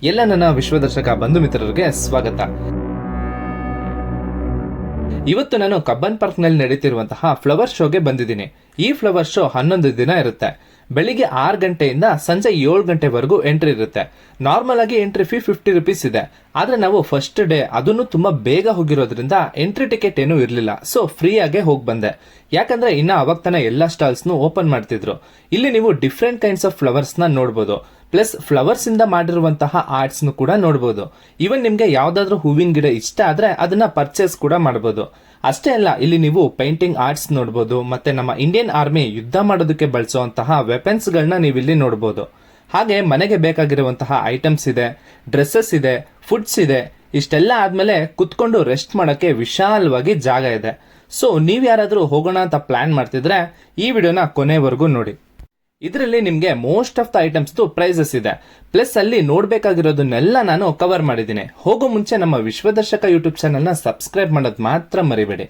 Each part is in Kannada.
ಎಲ್ಲ ನನ್ನ ವಿಶ್ವದರ್ಶಕ ಬಂಧು ಮಿತ್ರರಿಗೆ ಸ್ವಾಗತ. ಇವತ್ತು ನಾನು ಕಬ್ಬನ್ ಪಾರ್ಕ್ ನಲ್ಲಿ ನಡೀತಿರುವಂತಹ ಫ್ಲವರ್ ಶೋಗೆ ಬಂದಿದ್ದೀನಿ. ಈ ಫ್ಲವರ್ ಶೋ 11 ದಿನ ಇರುತ್ತೆ. ಬೆಳಿಗ್ಗೆ 6 ಗಂಟೆಯಿಂದ ಸಂಜೆ 7 ಗಂಟೆವರೆಗೂ ಎಂಟ್ರಿ ಇರುತ್ತೆ. ನಾರ್ಮಲ್ ಆಗಿ ಎಂಟ್ರಿ ಫೀ 50 ರುಪೀಸ್ ಇದೆ. ಆದ್ರೆ ನಾವು ಫಸ್ಟ್ ಡೇ ಅದನ್ನು ತುಂಬಾ ಬೇಗ ಹೋಗಿರೋದ್ರಿಂದ ಎಂಟ್ರಿ ಟಿಕೆಟ್ ಏನೂ ಇರಲಿಲ್ಲ. ಸೊ ಫ್ರೀ ಆಗೇ ಹೋಗಿ ಬಂದೆ. ಯಾಕಂದ್ರೆ ಇನ್ನ ಅವಾಗ ತಾನೇ ಎಲ್ಲಾ ಸ್ಟಾಲ್ಸ್ ಓಪನ್ ಮಾಡ್ತಿದ್ರು. ಇಲ್ಲಿ ನೀವು ಡಿಫ್ರೆಂಟ್ ಕೈಂಡ್ಸ್ ಆಫ್ ಫ್ಲವರ್ಸ್ ನ ನೋಡಬಹುದು. ಪ್ಲಸ್ ಫ್ಲವರ್ಸ್ ಇಂದ ಮಾಡಿರುವಂತಹ ಆರ್ಟ್ಸ್ ಕೂಡ ನೋಡಬಹುದು. ಇವನ್ ನಿಮ್ಗೆ ಯಾವ್ದಾದ್ರು ಹೂವಿನ ಗಿಡ ಇಷ್ಟ ಆದ್ರೆ ಅದನ್ನ ಪರ್ಚೇಸ್ ಕೂಡ ಮಾಡಬಹುದು. ಅಷ್ಟೇ ಅಲ್ಲ, ಇಲ್ಲಿ ನೀವು ಪೇಂಟಿಂಗ್ ಆರ್ಟ್ಸ್ ನೋಡಬಹುದು. ಮತ್ತೆ ನಮ್ಮ ಇಂಡಿಯನ್ ಆರ್ಮಿ ಯುದ್ಧ ಮಾಡೋದಕ್ಕೆ ಬಳಸುವಂತಹ ವೆಪನ್ಸ್ ಗಳನ್ನ ನೀವು ಇಲ್ಲಿ ನೋಡಬಹುದು. ಹಾಗೆ ಮನೆಗೆ ಬೇಕಾಗಿರುವಂತಹ ಐಟಮ್ಸ್ ಇದೆ, ಡ್ರೆಸ್ಸಸ್ ಇದೆ, ಫುಡ್ಸ್ ಇದೆ. ಇಷ್ಟೆಲ್ಲ ಆದ್ಮೇಲೆ ಕುತ್ಕೊಂಡು ರೆಸ್ಟ್ ಮಾಡಕ್ಕೆ ವಿಶಾಲವಾಗಿ ಜಾಗ ಇದೆ. ಸೊ ನೀವ್ ಯಾರಾದ್ರೂ ಹೋಗೋಣ ಅಂತ ಪ್ಲಾನ್ ಮಾಡ್ತಿದ್ರೆ ಈ ವಿಡಿಯೋನ ಕೊನೆವರೆಗೂ ನೋಡಿ. ಇದರಲ್ಲಿ ನಿಮ್ಗೆ most of the items prices ಇದೆ. ಪ್ಲಸ್ ಅಲ್ಲಿ ನೋಡ್ಬೇಕಾಗಿರೋದನ್ನೆಲ್ಲ ನಾನು ಕವರ್ ಮಾಡಿದ್ದೀನಿ. ಹೋಗೋ ಮುಂಚೆ ನಮ್ಮ ವಿಶ್ವದರ್ಶಕ ಯೂಟ್ಯೂಬ್ ಚಾನೆಲ್ ನ ಸಬ್ಸ್ಕ್ರೈಬ್ ಮಾಡೋದು ಮಾತ್ರ ಮರಿಬೇಡಿ.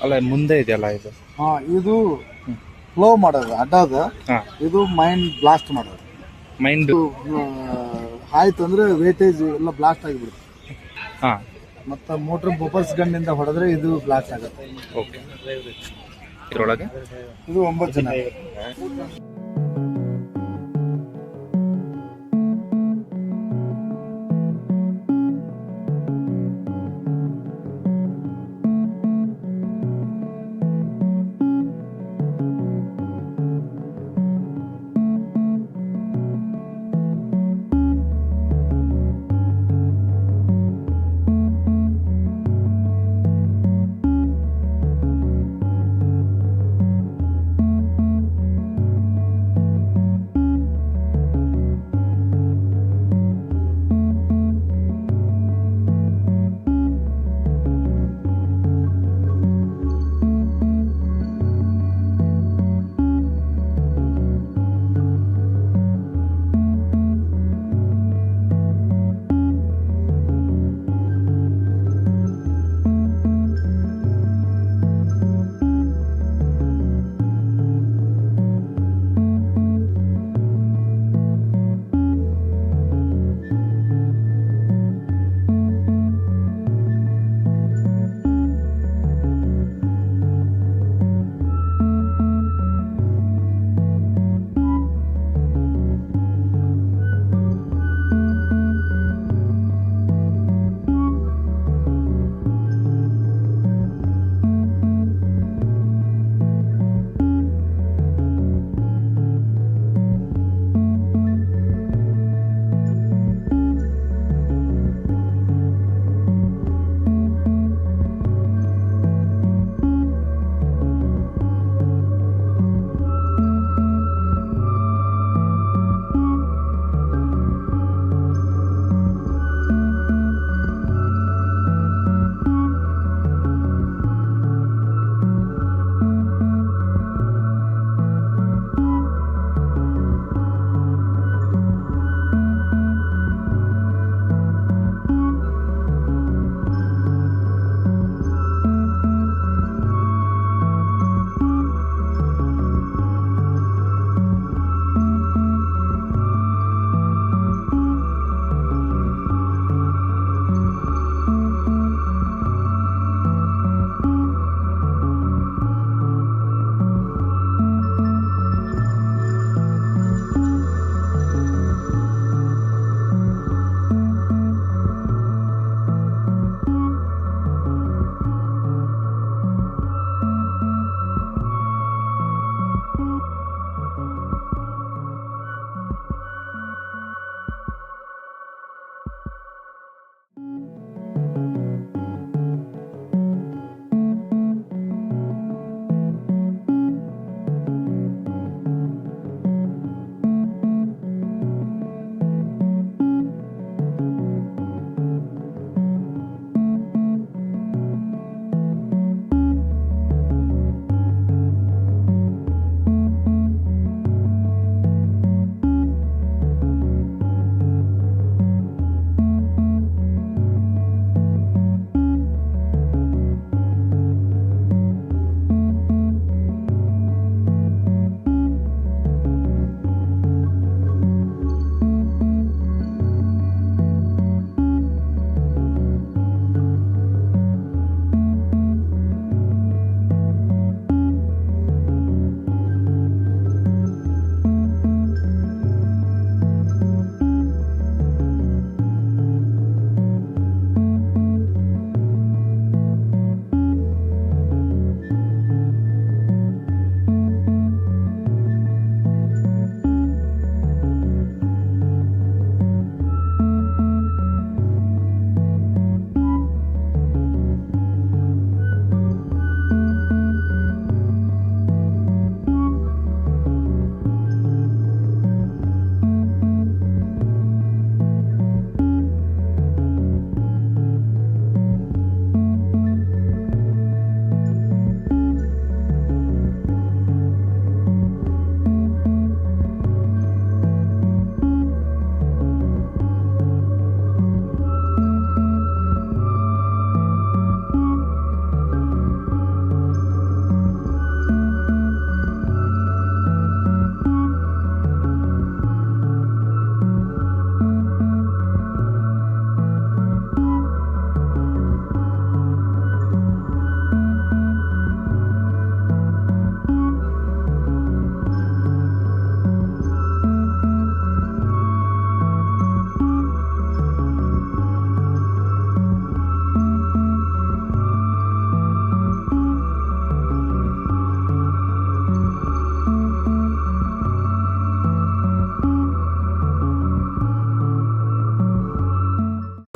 ಅಲ್ಲ ಮುಂದೆ ಇದೆಯಲ್ಲ ಇದು ಇದು ಫ್ಲೋ ಮಾಡೋದು ಅಡ್ಡದ. ಇದು ಮೈಂಡ್ ಬ್ಲಾಸ್ಟ್ ಮಾಡೋದು. ಮೈಂಡ್ ಆಯ್ತು ಅಂದ್ರೆ ವೇಟೇಜ್ ಎಲ್ಲ ಬ್ಲಾಸ್ಟ್ ಆಗಿಬಿಡುತ್ತೆ. ಮತ್ತೆ ಮೋಟರ್ ಬೊಪರ್ಸ್ ಗನ್ನಿಂದ ಹೊಡೆದ್ರೆ ಇದು ಬ್ಲಾಸ್ಟ್ ಆಗುತ್ತೆ. ಓಕೆ, ಇದರೊಳಗೆ ಇದು 9 ಜನ.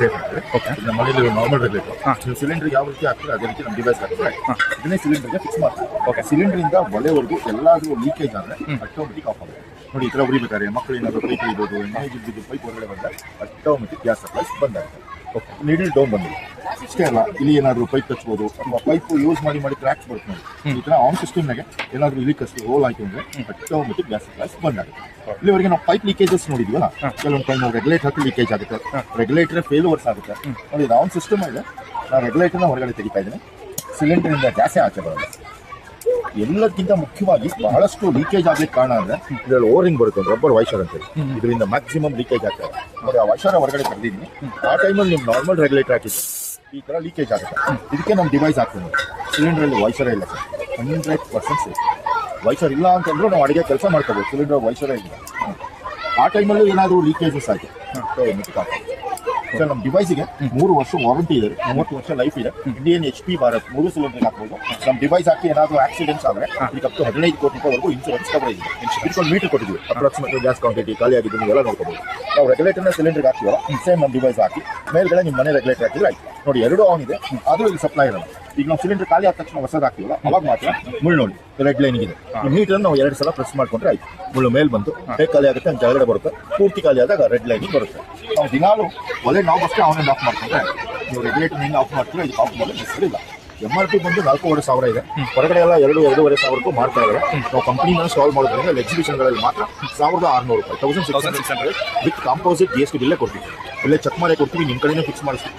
ಪೇ ಮಾಡ್ತಾರೆ. ನಮ್ಮ ಮನೇಲಿ ನಾರ್ಮಲ್ ರೆಗ್ಯುಲೇಟರ್ ನೀವು ಸಿಲಿಂಡರ್ ಯಾವ ರೀತಿ ಹಾಕ್ತಾರೆ ಅದೇ ರೀತಿ ನಮ್ಮ ಡಿವೈಸ್ ಹಾಕ್ತಾರೆ. ಇದನ್ನೇ ಸಿಲಿಂಡರ್ಗೆ ಫಿಕ್ಸ್ ಮಾಡ್ತಾರೆ. ಸಿಲಿಂಡರ್ ಇಂದ ಒಲೆವರೆಗೂ ಎಲ್ಲಾದ್ರೂ ಲೀಕೇಜ್ ಆದ್ರೆ ಆಟೋಮೆಟಿಕ್ ಆಫ್ ಆಗುತ್ತೆ. ನೋಡಿ ಈ ತರ ಉರಿಬೇಕಾದ್ರೆ ಮಕ್ಕಳು ಏನಾದ್ರು ಪೈಪ್ ಇರ್ಬೋದು, ಎಣ್ಣೆ ಪೈಪ್ ಹೊರಗಡೆ ಬಂದ್ರೆ ಆಟೋಮೆಟಿಕ್ ಗ್ಯಾಸ್ ಸಪ್ಲೈ ಬಂದಾಗುತ್ತೆ. ನೀಡಲ್ ಡೌನ್ ಬಂದಿದೆ. ಇಷ್ಟೇ ಅಲ್ಲ, ಇಲ್ಲಿ ಏನಾದ್ರು ಪೈಪ್ ಹಚ್ಬೋದು ಅಥವಾ ಪೈಪ್ ಯೂಸ್ ಮಾಡಿ ಕ್ರ್ಯಾಕ್ಸ್ ಬರುತ್ತೆ ನೋಡಿ. ಈ ತರ ಆನ್ ಸಿಸ್ಟಮ್ನಾಗೆ ಏನಾದ್ರು ಇಲ್ಲಿ ಕಷ್ಟು ಹೋಲ್ ಆಯ್ತು ಅಂದ್ರೆ ಆಟೋಮೆಟಿಕ್ ಗ್ಯಾಸ್ ಸಪ್ಲೈ ಬಂದಾಗುತ್ತೆ. ಇಲ್ಲಿವರೆಗೆ ನಾವು ಪೈಪ್ ಲೀಕೇಜಸ್ ನೋಡಿದ್ವಲ್ಲ, ಕೆಲವೊಂದು ಟೈಮ್ ನಾವು ರೆಗ್ಯುಲೇಟರ್ ಹಾಕಿ ಲೀಕೇಜ್ ಆಗುತ್ತೆ, ರೆಗ್ಯುಲೇಟರ್ ಫೇಲ್ಯೂರ್ಸ್ ಆಗುತ್ತೆ. ನೋಡಿ ಇದು ಆನ್ ಸಿಸ್ಟಮ್ ಇದೆ. ನಾನು ರೆಗ್ಯುಲೇಟರ್ನ ಹೊರಗಡೆ ತೆಗಿತಾ ಇದ್ದೀನಿ, ಸಿಲಿಂಡರ್ ಇಂದ ಗ್ಯಾಸೇ ಆಚೆ ಬರೋದು. ಎಲ್ಲಕ್ಕಿಂತ ಮುಖ್ಯವಾಗಿ ಬಹಳಷ್ಟು ಲೀಕೇಜ್ ಆಗ್ಲಿಕ್ಕೆ ಕಾರಣ ಅಂದ್ರೆ ಇದರಲ್ಲಿ ಓರಿಂಗ್ ಬರುತ್ತೆ, ರಬ್ಬರ್ ವೈಶರ್ ಅಂತ ಹೇಳಿ. ಇದರಿಂದ ಮ್ಯಾಕ್ಸಿಮಮ್ ಲೀಕೇಜ್ ಆಗ್ತದೆ. ನೋಡಿ ಆ ವೈಶರ್ ಹೊರಗಡೆ ತೆಗೆದಿದ್ದೀನಿ. ಆ ಟೈಮಲ್ಲಿ ನೀವು ನಾರ್ಮಲ್ ರೆಗ್ಯುಲೇಟರ್ ಹಾಕಿದ್ದು ಈ ತರ ಲೀಕೇಜ್ ಆಗುತ್ತೆ. ಇದಕ್ಕೆ ನಮ್ಮ ಡಿವೈಸ್ ಹಾಕ್ತೀನಿ. ಸಿಲಿಂಡರಲ್ಲಿ ವೈಶರೇ ಇಲ್ಲ ಸರ್, 100% ಸೇಫ್. ವೈಶರ್ ಇಲ್ಲ ಅಂತಂದ್ರೂ ನಾವು ಅಡುಗೆ ಕೆಲಸ ಮಾಡ್ಕೋಬೋದು. ಸಿಲಿಂಡರ್ ವೈಶರೇ ಇಲ್ಲ. ಆ ಟೈಮಲ್ಲೂ ಏನಾದರೂ ಲೀಕೇಜಸ್ ಆಯ್ತು ಸರ್, ನಮ್ಮ ಡಿವೈಸಿಗೆ 3 ವರ್ಷ ವಾರಂಟಿ ಇದೆ, 30 ವರ್ಷ ಲೈಫ್ ಇದೆ. ಇಂಡಿಯನ್ HP ಭಾರತ್ 3 ಸಿಲಿಂಡರ್ ಹಾಕ್ಬೋದು. ನಮ್ಮ ಡಿವೈಸ್ ಹಾಕಿ ಏನಾದರೂ ಆಕ್ಸಿಡೆಂಟ್ಸ್ ಆದರೆ ಇದಕ್ಕೆ ಅಪ್ ಟು 15 ಕೋಟಿ ರೂಪಾಯಿವರೆಗೂ ಇನ್ಶೂರೆನ್ಸ್ ಕವರೇಜ್ ಇದೆ. ಇದಕ್ಕೊಂದು ಮೀಟರ್ ಕೊಟ್ಟಿದ್ದೀವಿ, ಅಪ್ರಾಕ್ಸಿಮೇಟ್ಲಿ ಗ್ಯಾಸ್ ಕ್ವಾಂಟಿಟಿ ಖಾಲಿ ಆಗಿದ್ದು ನೀವೆಲ್ಲ ನೋಡ್ಕೋಬೋದು. ನಾವು ರೆಗ್ಯುಲೇಟರ್ನ ಸಿಲಿಂಡರ್ಗೆ ಹಾಕ್ತೀವಲ್ಲ, ಸೇಮ್ ನಮ್ಮ ಡಿವೈಸ್ ಹಾಕಿ ಮೇಲ್ಗಡೆ ನಿಮ್ಮ ಮನೆ ರೆಗ್ಯುಲೇಟರ್ ಹಾಕಿದ್ರೆ ಆಯ್ತು. ನೋಡಿ ಎರಡೂ ಆನ್ ಇದೆ, ಆದರೂ ಇಲ್ಲಿ ಸಪ್ಲೈ ಇರಲ್ಲ. ಈಗ ನಾವು ಸಿಲಿಂಡರ್ ಖಾಲಿ ಆದ ತಕ್ಷಣ ಹೊಸದು ಹಾಕ್ತೀವಲ್ಲ, ಅವಾಗ ಮಾತ್ರ ಮುಳ್ಳು ನೋಡಿ ರೆಡ್ ಲೈನ್ ಇದೆ. ಈ ಮೀಟರ್ ನಾವು 2 ಸಲ ಪ್ರೆಸ್ ಮಾಡ್ಕೊಂಡ್ರೆ ಆಯ್ತು, ಮುಳ್ಳು ಮೇಲ್ ಬಂತು. ಹೇಗೆ ಖಾಲಿ ಆಗುತ್ತೆ ಅಂತ ಕೆಳಗಡೆ ಬರುತ್ತೆ, ಪೂರ್ತಿ ಖಾಲಿ ಆದಾಗ ರೆಡ್ ಲೈನಿಗೆ ಬರುತ್ತೆ. ನಾವು ದಿನಾಲು ಒಲೆ ನಾವು ಅಷ್ಟೇ ಆನ್ ಆ್ಯಂಡ್ ಆಫ್ ಮಾಡ್ಕೊಂಡ್ರೆ, ನೀವು ರೆಗ್ಯುಲೇಟರ್ ಹೆಂಗೆ ಆಫ್ ಮಾಡ್ತೀವಿ ಇದಕ್ಕೆ ಆಫ್ ಮಾಡೋದು ಹೆಸರಿಲ್ಲ. MRP ಬಂದು 4,500 ಇದೆ, ಹೊರಗಡೆ ಎಲ್ಲ 2,500 ಮಾಡ್ತಾ ಇದ್ದಾರೆ. ನಾವು ಕಂಪ್ನಿನ ಸಾಲ್ವ್ ಮಾಡೋದ್ರಿಂದ ಎಕ್ಸಿಬಿಷನ್ಗಳಲ್ಲಿ ಮಾತ್ರ 1,600 ರೂಪಾಯಿ, 1,600 ವಿತ್ ಕಾಂಪೋಸಿಟ್ GST ಬಿಲ್ಲೇ ಕೊಡ್ತೀವಿ. ಇಲ್ಲೇ ಚೆಕ್ ಮಾಡೇ ಕೊಡ್ತೀವಿ, ನಿಮ್ಮ ಕಡೆನೇ ಫಿಕ್ಸ್ ಮಾಡಿಸ್ತೀವಿ.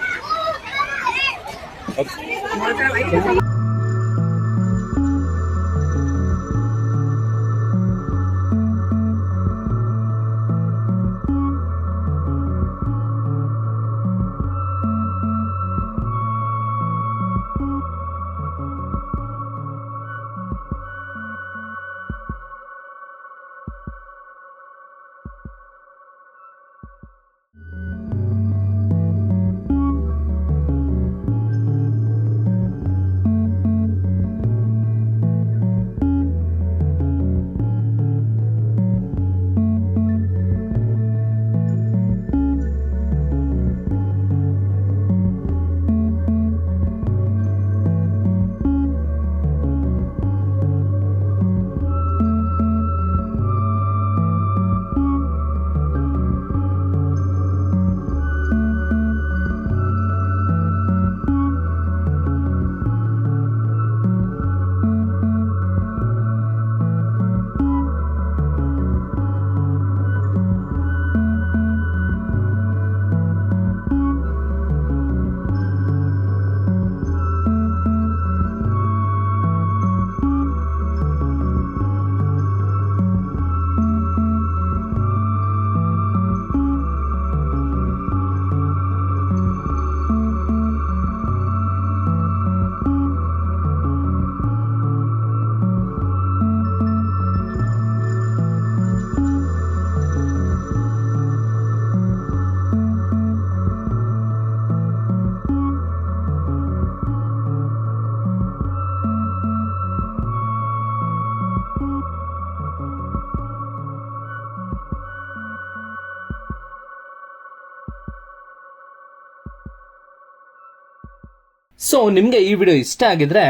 ಸೊ ನಿಮಗೆ ಈ ವಿಡಿಯೋ ಇಷ್ಟ ಆಗಿದ್ರೆ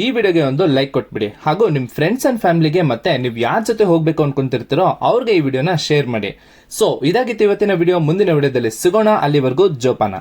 ಈ ವಿಡಿಯೋಗೆ ಒಂದು ಲೈಕ್ ಕೊಟ್ಬಿಡಿ, ಹಾಗೂ ನಿಮ್ಮ ಫ್ರೆಂಡ್ಸ್ ಅಂಡ್ ಫ್ಯಾಮಿಲಿಗೆ ಮತ್ತೆ ನೀವು ಯಾರ ಜೊತೆ ಹೋಗ್ಬೇಕು ಅನ್ಕೊಂತಿರ್ತೀರೋ ಅವ್ರಿಗೆ ಈ ವಿಡಿಯೋನ ಶೇರ್ ಮಾಡಿ. ಸೊ ಇದಾಗಿತ್ತು ಇವತ್ತಿನ ವಿಡಿಯೋ. ಮುಂದಿನ ವಿಡಿಯೋದಲ್ಲಿ ಸಿಗೋಣ, ಅಲ್ಲಿವರೆಗೂ ಜೋಪಾನ.